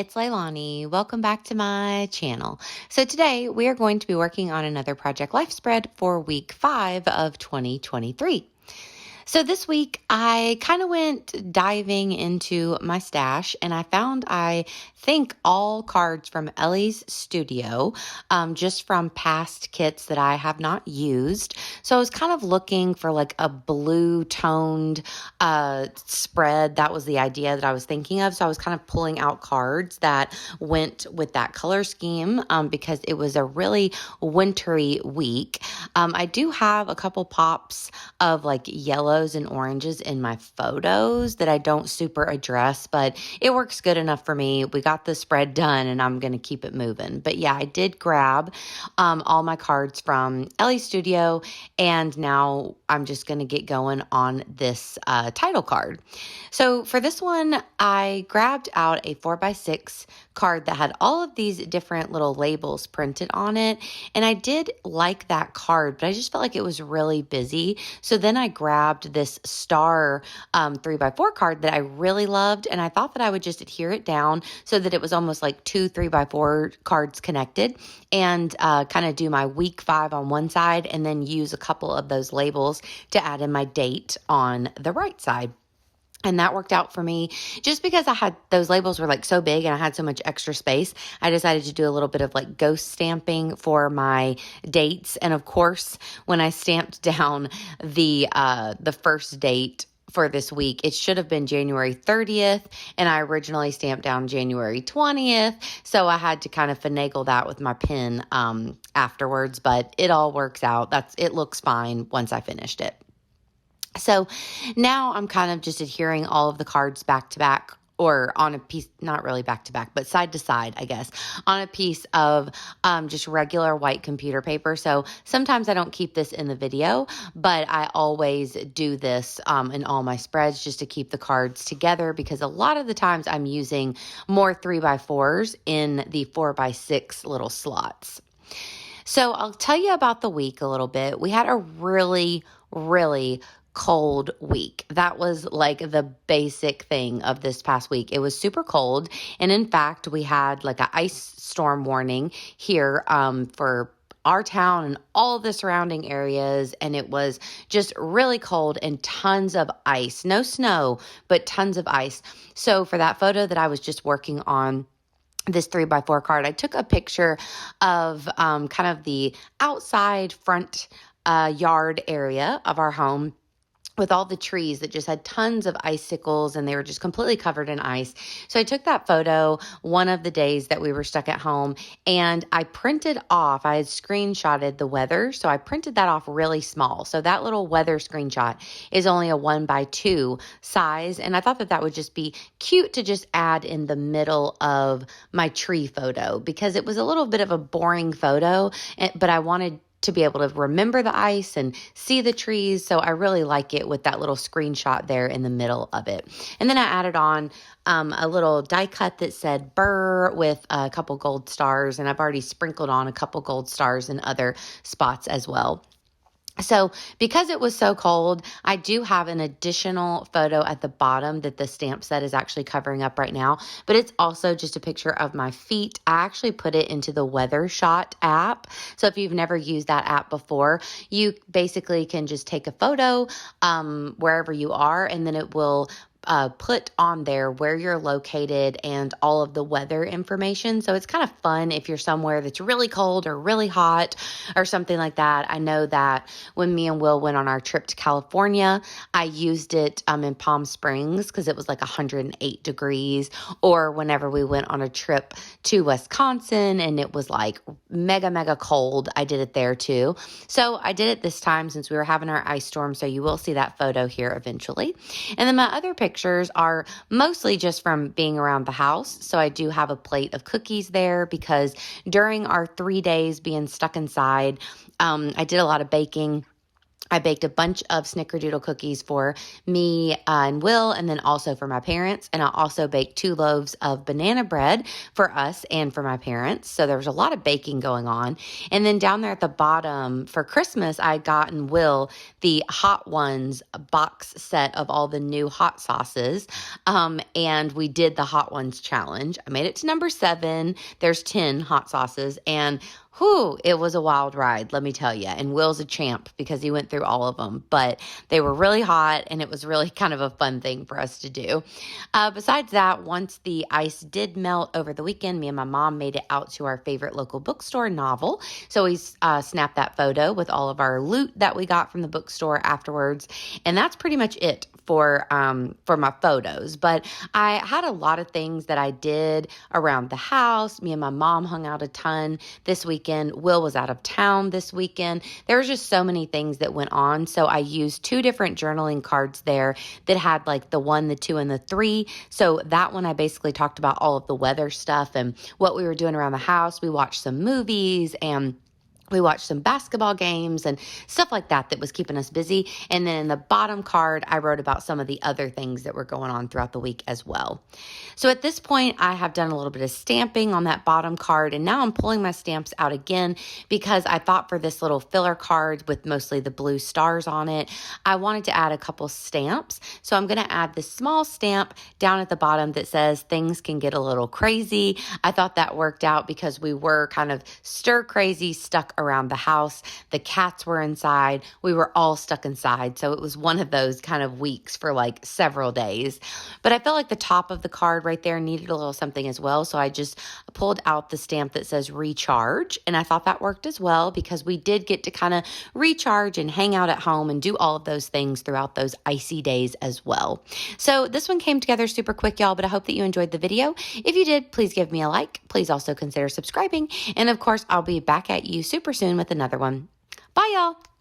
it's Leilani. Welcome back to my channel. So today we are going to be working on another Project Life spread for week 5 of 2023. So this week I kind of went diving into my stash and I found, I think, all cards from Ellie's Studio, just from past kits that I have not used. So I was kind of looking for like a blue toned spread. That was the idea that I was thinking of. So I was kind of pulling out cards that went with that color scheme because it was a really wintry week. I do have a couple pops of like yellows and oranges in my photos that I don't super address, but it works good enough for me. We got the spread done and I'm going to keep it moving. But yeah, I did grab all my cards from Ellie Studio, and now I'm just going to get going on this title card. So for this one, I grabbed out a 4x6 card that had all of these different little labels printed on it. And I did like that card, but I just felt like it was really busy. So then I grabbed this star 3x4 card that I really loved. And I thought that I would just adhere it down so that it was almost like 2 3x4 cards connected, and kind of do my week 5 on one side and then use a couple of those labels to add in my date on the right side. And that worked out for me just because I had those labels were like so big and I had so much extra space. I decided to do a little bit of like ghost stamping for my dates. And of course, when I stamped down the first date for this week, it should have been January 30th, and I originally stamped down January 20th. So I had to kind of finagle that with my pen afterwards, but it all works out. It looks fine once I finished it. So now I'm kind of just adhering all of the cards back to back, or on a piece, not really back to back, but side to side, I guess, on a piece of just regular white computer paper. So sometimes I don't keep this in the video, but I always do this in all my spreads just to keep the cards together, because a lot of the times I'm using more 3x4s in the 4x6 little slots. So I'll tell you about the week a little bit. We had a really cold week. That was like the basic thing of this past week. It was super cold. And in fact, we had like an ice storm warning here for our town and all the surrounding areas. And it was just really cold and tons of ice. No snow, but tons of ice. So for that photo that I was just working on, this 3x4 card, I took a picture of kind of the outside front yard area of our home, with all the trees that just had tons of icicles and they were just completely covered in ice. So I took that photo one of the days that we were stuck at home, and I printed off, I had screenshotted the weather. So I printed that off really small. So that little weather screenshot is only a 1x2 size. And I thought that that would just be cute to just add in the middle of my tree photo, because it was a little bit of a boring photo, but I wanted to be able to remember the ice and see the trees. So I really like it with that little screenshot there in the middle of it. And then I added on a little die cut that said Burr with a couple gold stars. And I've already sprinkled on a couple gold stars in other spots as well. So because it was so cold, I do have an additional photo at the bottom that the stamp set is actually covering up right now, but it's also just a picture of my feet. I actually put it into the WeatherShot app. So if you've never used that app before, you basically can just take a photo wherever you are, and then it will put on there where you're located and all of the weather information. So it's kind of fun if you're somewhere that's really cold or really hot or something like that. I know that when me and Will went on our trip to California, I used it in Palm Springs because it was like 108 degrees, or whenever we went on a trip to Wisconsin and it was like mega cold, I did it there too. So I did it this time since we were having our ice storm. So you will see that photo here eventually. And then my other pictures are mostly just from being around the house. So I do have a plate of cookies there because during our 3 days being stuck inside, I did a lot of baking. I baked a bunch of snickerdoodle cookies for me and Will, and then also for my parents. And I also baked 2 loaves of banana bread for us and for my parents. So there was a lot of baking going on. And then down there at the bottom for Christmas, I had gotten Will the Hot Ones box set of all the new hot sauces. And we did the Hot Ones challenge. I made it to number 7. There's 10 hot sauces. And whew, it was a wild ride, let me tell you. And Will's a champ because he went through all of them. But they were really hot, and it was really kind of a fun thing for us to do. Besides that, once the ice did melt over the weekend, me and my mom made it out to our favorite local bookstore, Novel. So we snapped that photo with all of our loot that we got from the bookstore afterwards. And that's pretty much it for my photos. But I had a lot of things that I did around the house. Me and my mom hung out a ton this weekend. Will was out of town this weekend. There was just so many things that went on. So I used 2 different journaling cards there that had like the 1, the 2, and the 3. So that one I basically talked about all of the weather stuff and what we were doing around the house. We watched some movies and we watched some basketball games and stuff like that was keeping us busy. And then in the bottom card, I wrote about some of the other things that were going on throughout the week as well. So at this point, I have done a little bit of stamping on that bottom card. And now I'm pulling my stamps out again because I thought for this little filler card with mostly the blue stars on it, I wanted to add a couple stamps. So I'm going to add this small stamp down at the bottom that says things can get a little crazy. I thought that worked out because we were kind of stir crazy, stuck around the house. The cats were inside. We were all stuck inside. So it was one of those kind of weeks for like several days. But I felt like the top of the card right there needed a little something as well. So I just pulled out the stamp that says recharge. And I thought that worked as well because we did get to kind of recharge and hang out at home and do all of those things throughout those icy days as well. So this one came together super quick, y'all, but I hope that you enjoyed the video. If you did, please give me a like. Please also consider subscribing. And of course, I'll be back at you super soon with another one. Bye, y'all.